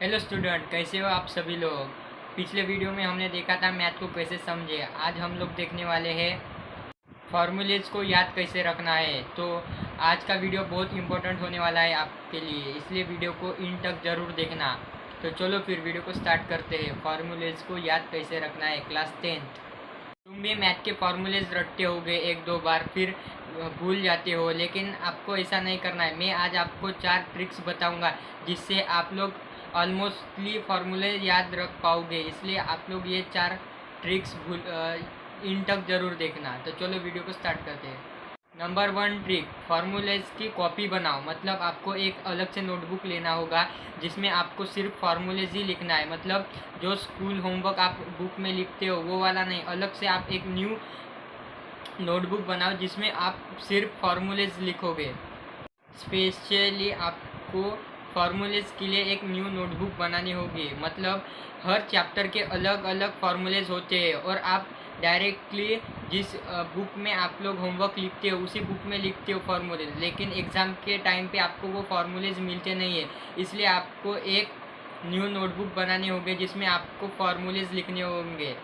Hello student, कैसे हो आप सभी लोग। पिछले वीडियो में हमने देखा था मैथ को कैसे समझे। आज हम लोग देखने वाले हैं फॉर्मूलेज को याद कैसे रखना है। तो आज का वीडियो बहुत इंपॉर्टेंट होने वाला है आपके लिए, इसलिए वीडियो को इन तक ज़रूर देखना। तो चलो फिर वीडियो को स्टार्ट करते हैं। फॉर्मूलेज को याद कैसे रखना है। क्लास 10th तुम भी मैथ के फॉर्मूलेज रटते होगे एक दो बार, फिर भूल जाते हो, लेकिन आपको ऐसा नहीं करना है। मैं आज आपको 4 ट्रिक्स बताऊंगा जिससे आप लोग ऑलमोस्टली फार्मूले याद रख पाओगे। इसलिए आप लोग ये 4 ट्रिक्स इन तक ज़रूर देखना। तो चलो वीडियो को स्टार्ट करते हैं। नंबर 1 ट्रिक, फार्मूलेज की कॉपी बनाओ। मतलब आपको एक अलग से नोटबुक लेना होगा जिसमें आपको सिर्फ फार्मूलेज ही लिखना है। मतलब जो स्कूल होमवर्क आप बुक में लिखते हो वो वाला नहीं, अलग से आप एक न्यू नोटबुक बनाओ जिसमें आप सिर्फ फार्मूलेज लिखोगे। स्पेशली आपको फार्मूलेज के लिए एक न्यू नोटबुक बनानी होगी। मतलब हर चैप्टर के अलग अलग फार्मूलेज होते हैं और आप डायरेक्टली जिस बुक में आप लोग होमवर्क लिखते हो उसी बुक में लिखते हो फार्मूलेज, लेकिन एग्ज़ाम के टाइम पे आपको वो फार्मूलेज मिलते नहीं है। इसलिए आपको एक न्यू नोटबुक बनानी होगी जिसमें आपको फार्मूलेज लिखने होंगे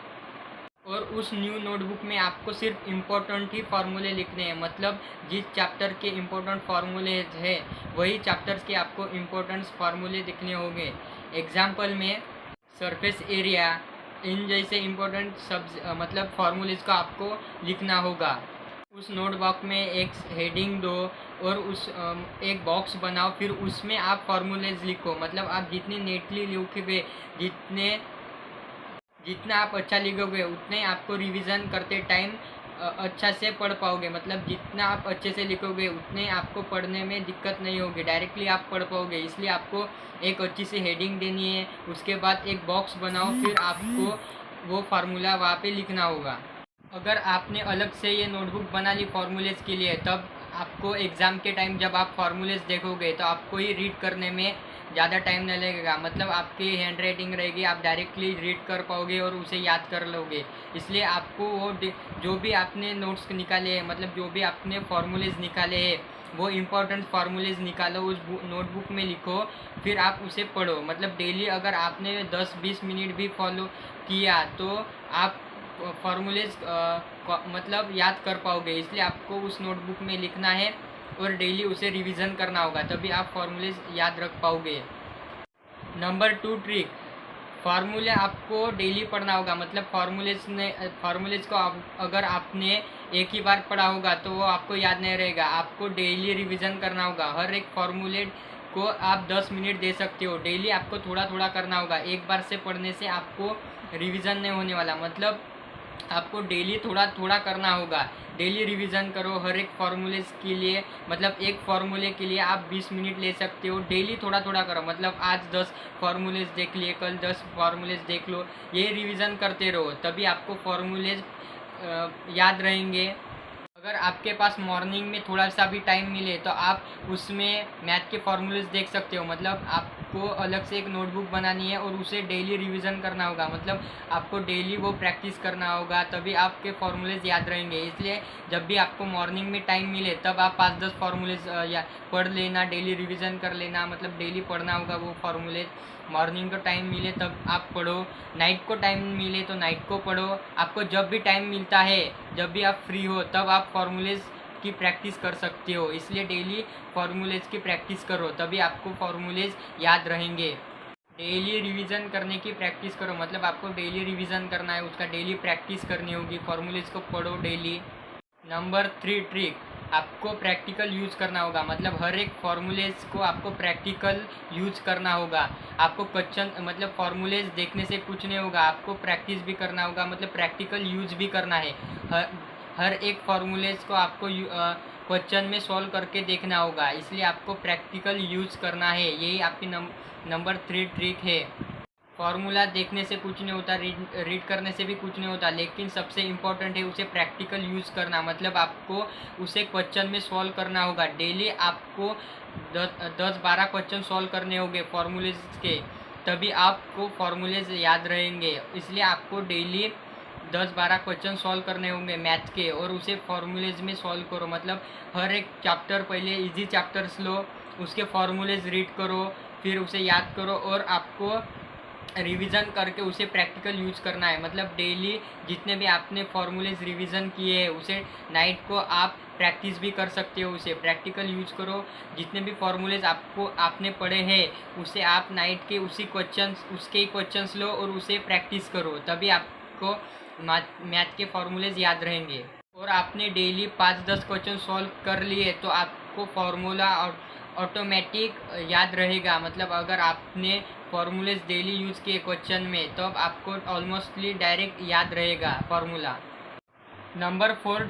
और उस न्यू नोटबुक में आपको सिर्फ इम्पोर्टेंट ही फार्मूले लिखने हैं। मतलब जिस चैप्टर के इम्पोर्टेंट फार्मूले है वही चैप्टर्स के आपको इम्पोर्टेंट फार्मूले लिखने होंगे। एग्जाम्पल में सरफेस एरिया, इन जैसे इम्पोर्टेंट मतलब फार्मूलेज का आपको लिखना होगा। उस नोटबुक में एक हेडिंग दो और उस एक बॉक्स बनाओ, फिर उसमें आप फार्मूलेज लिखो। मतलब आप जितनी नेटली लिखोगे, जितना आप अच्छा लिखोगे उतने आपको रिवीजन करते टाइम अच्छा से पढ़ पाओगे। मतलब जितना आप अच्छे से लिखोगे उतने आपको पढ़ने में दिक्कत नहीं होगी, डायरेक्टली आप पढ़ पाओगे। इसलिए आपको एक अच्छी सी हेडिंग देनी है, उसके बाद एक बॉक्स बनाओ, फिर आपको वो फार्मूला वहाँ पे लिखना होगा। अगर आपने अलग से ये नोटबुक बना ली फार्मूलेज के लिए, तब आपको एग्ज़ाम के टाइम जब आप फार्मूलेज देखोगे तो आपको ही रीड करने में ज़्यादा टाइम नहीं लगेगा। मतलब आपकी हैंड राइटिंग रहेगी, आप डायरेक्टली रीड कर पाओगे और उसे याद कर लोगे। इसलिए आपको वो जो भी आपने नोट्स निकाले हैं, मतलब जो भी आपने फार्मूलेज निकाले हैं वो इम्पोर्टेंट फार्मूलेज निकालो, उस नोटबुक में लिखो, फिर आप उसे पढ़ो। मतलब डेली अगर आपने 10-20 मिनट भी फॉलो किया तो आप फार्मूलेज मतलब याद कर पाओगे। इसलिए आपको उस नोटबुक में लिखना है और डेली उसे रिवीजन करना होगा, तभी आप फार्मूलेज याद रख पाओगे। नंबर 2 ट्रिक, फार्मूले आपको डेली पढ़ना होगा। मतलब फार्मूलेज को अगर आपने एक ही बार पढ़ा होगा तो वो आपको याद नहीं रहेगा, आपको डेली रिवीजन करना होगा। हर एक फार्मूले को आप 10 मिनट दे सकते हो, डेली आपको थोड़ा थोड़ा करना होगा। एक बार से पढ़ने से आपको रिवीजन नहीं होने वाला। मतलब आपको डेली थोड़ा थोड़ा करना होगा। डेली रिवीजन करो हर एक फार्मूलेज के लिए। मतलब एक फार्मूले के लिए आप 20 मिनट ले सकते हो, डेली थोड़ा थोड़ा करो। मतलब आज 10 फार्मूलेज देख लिए, कल 10 फार्मूलेज देख लो, ये रिवीजन करते रहो, तभी आपको फार्मूलेज याद रहेंगे। अगर आपके पास मॉर्निंग में थोड़ा सा भी टाइम मिले तो आप उसमें मैथ के फार्मूलेज देख सकते हो। मतलब आपको अलग से एक नोटबुक बनानी है और उसे डेली रिवीजन करना होगा। मतलब आपको डेली वो प्रैक्टिस करना होगा, तभी आपके फार्मूलेज याद रहेंगे। इसलिए जब भी आपको मॉर्निंग में टाइम मिले तब आप 5-10 फार्मूलेज पढ़ लेना, डेली रिवीजन कर लेना। मतलब डेली पढ़ना होगा वो फार्मूलेज। मॉर्निंग को टाइम मिले तब आप पढ़ो, नाइट को टाइम मिले तो नाइट को पढ़ो। आपको जब भी टाइम मिलता है, जब भी आप फ्री हो, तब आप फार्मूलेज की प्रैक्टिस कर सकते हो। इसलिए डेली फार्मूलेज की प्रैक्टिस करो, तभी आपको फार्मूलेज याद रहेंगे। डेली रिवीजन करने की प्रैक्टिस करो। मतलब आपको डेली रिवीजन करना है, उसका डेली प्रैक्टिस करनी होगी। फार्मूलेज को पढ़ो डेली। नंबर 3 ट्रिक, आपको प्रैक्टिकल यूज़ करना होगा। मतलब हर एक फार्मूलेज को आपको प्रैक्टिकल यूज़ करना होगा। आपको क्वेश्चन मतलब फार्मूलेज देखने से कुछ नहीं होगा, आपको प्रैक्टिस भी करना होगा। मतलब प्रैक्टिकल यूज़ भी करना है। हर एक फार्मूलेज को आपको क्वेश्चन में सॉल्व करके देखना होगा। इसलिए आपको प्रैक्टिकल यूज़ करना है। यही आपकी नंबर 3 ट्रिक है। फार्मूला देखने से कुछ नहीं होता, रीड करने से भी कुछ नहीं होता, लेकिन सबसे इम्पोर्टेंट है उसे प्रैक्टिकल यूज़ करना। मतलब आपको उसे क्वेश्चन में सॉल्व करना होगा। डेली आपको 10-12 क्वेश्चन सॉल्व करने होंगे फार्मूलेज के, तभी आपको फार्मूलेज याद रहेंगे। इसलिए आपको डेली 10-12 क्वेश्चन सॉल्व करने होंगे मैथ के और उसे फार्मूलेज में सॉल्व करो। मतलब हर एक चैप्टर पहले इजी चैप्टर्स लो, उसके फार्मूलेज रीड करो, फिर उसे याद करो और आपको रिवीजन करके उसे प्रैक्टिकल यूज़ करना है। मतलब डेली जितने भी आपने फॉर्मूलेज रिवीजन किए हैं उसे नाइट को आप प्रैक्टिस भी कर सकते हो, उसे प्रैक्टिकल यूज़ करो। जितने भी फॉर्मूलेज आपने पढ़े हैं उसे आप नाइट के उसके ही क्वेश्चंस लो और उसे प्रैक्टिस करो, तभी आपको मैथ के फॉर्मूलेज याद रहेंगे। और आपने डेली 5-10 क्वेश्चन सॉल्व कर लिए तो आपको फॉर्मूला ऑटोमेटिक याद रहेगा। मतलब अगर आपने फॉर्मूलेज डेली यूज़ किए क्वेश्चन में तो अब आपको ऑलमोस्टली डायरेक्ट याद रहेगा फॉर्मूला। नंबर 4,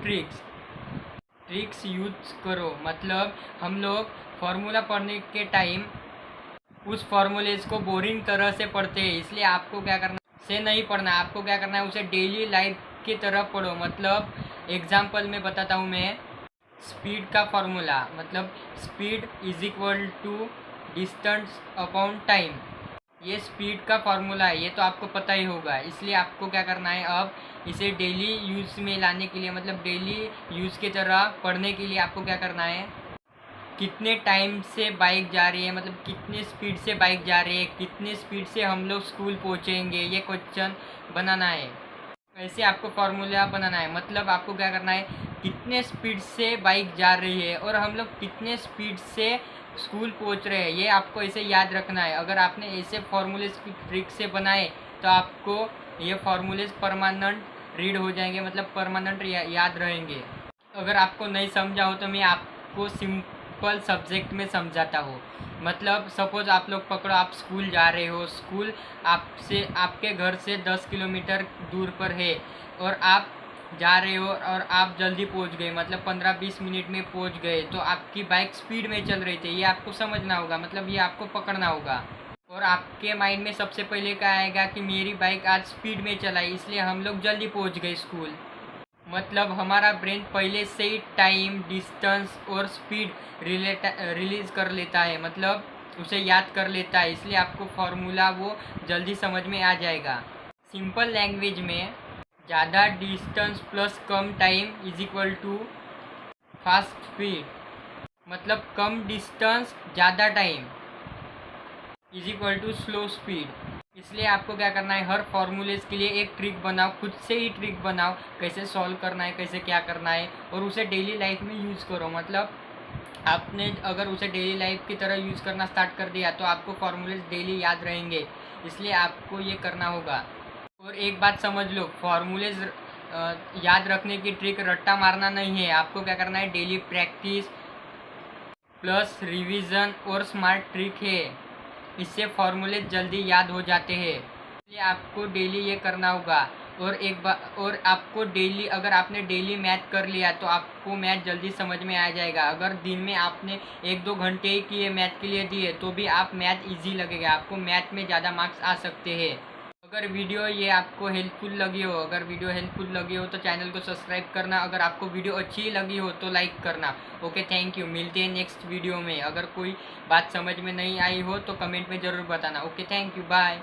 ट्रिक्स यूज करो। मतलब हम लोग फॉर्मूला पढ़ने के टाइम उस फॉर्मूलेज को बोरिंग तरह से पढ़ते हैं, इसलिए आपको क्या करना से नहीं पढ़ना, आपको क्या करना है उसे डेली लाइफ की तरह पढ़ो। मतलब एग्जाम्पल में बताता हूँ मैं, स्पीड का फॉर्मूला, मतलब speed is equal to distance upon time, ये स्पीड का फॉर्मूला है, ये तो आपको पता ही होगा। इसलिए आपको क्या करना है अब इसे डेली यूज़ में लाने के लिए, मतलब डेली यूज़ की तरह पढ़ने के लिए आपको क्या करना है, कितने टाइम से बाइक जा रही है, मतलब कितने स्पीड से बाइक जा रही है, कितने स्पीड से हम लोग स्कूल पहुँचेंगे, ये क्वेश्चन बनाना है। ऐसे आपको फॉर्मूला बनाना है। मतलब आपको क्या करना है, कितने स्पीड से बाइक जा रही है और हम लोग कितने स्पीड से स्कूल पहुंच रहे हैं, ये आपको ऐसे याद रखना है। अगर आपने ऐसे फॉर्मूलेज की ट्रिक से बनाए तो आपको ये फॉर्मूलेज परमानेंट रीड हो जाएंगे, मतलब परमानेंट याद रहेंगे। अगर आपको नहीं समझा हो तो मैं आपको सिंपल सब्जेक्ट में समझाता हूँ। मतलब सपोज आप लोग पकड़ो, आप स्कूल जा रहे हो, स्कूल आपके घर से 10 किलोमीटर दूर पर है और आप जा रहे हो और आप जल्दी पहुंच गए, मतलब 15-20 मिनट में पहुंच गए, तो आपकी बाइक स्पीड में चल रही थी, ये आपको समझना होगा, मतलब ये आपको पकड़ना होगा। और आपके माइंड में सबसे पहले क्या आएगा कि मेरी बाइक आज स्पीड में चलाई इसलिए हम लोग जल्दी पहुंच गए स्कूल। मतलब हमारा ब्रेन पहले से ही टाइम, डिस्टेंस और स्पीड रिलीज कर लेता है, मतलब उसे याद कर लेता है, इसलिए आपको फॉर्मूला वो जल्दी समझ में आ जाएगा। सिंपल लैंग्वेज में ज़्यादा डिस्टेंस प्लस कम time is equal to fast speed, मतलब कम डिस्टेंस ज़्यादा time is equal to slow speed. इसलिए आपको क्या करना है, हर फॉर्मूलेज के लिए एक ट्रिक बनाओ, खुद से ही ट्रिक बनाओ, कैसे सॉल्व करना है, कैसे क्या करना है, और उसे डेली लाइफ में यूज़ करो। मतलब आपने अगर उसे डेली लाइफ की तरह यूज़ करना स्टार्ट कर दिया तो आपको फॉर्मूलेज डेली याद रहेंगे, इसलिए आपको ये करना होगा। और एक बात समझ लो, फॉर्मूलेज याद रखने की ट्रिक रट्टा मारना नहीं है, आपको क्या करना है, डेली प्रैक्टिस प्लस रिवीजन और स्मार्ट ट्रिक है, इससे फॉर्मूले जल्दी याद हो जाते हैं। इसलिए आपको डेली ये करना होगा। और आपको डेली, अगर आपने डेली मैथ कर लिया तो आपको मैथ जल्दी समझ में आ जाएगा। अगर दिन में आपने 1-2 घंटे ही किए मैथ के लिए दिए तो भी आप मैथ इजी लगेगा, आपको मैथ में ज़्यादा मार्क्स आ सकते हैं। अगर वीडियो ये आपको हेल्पफुल लगी हो तो चैनल को सब्सक्राइब करना, अगर आपको वीडियो अच्छी लगी हो तो लाइक करना। ओके, थैंक यू, मिलते हैं नेक्स्ट वीडियो में। अगर कोई बात समझ में नहीं आई हो तो कमेंट में ज़रूर बताना। Okay, thank you, bye.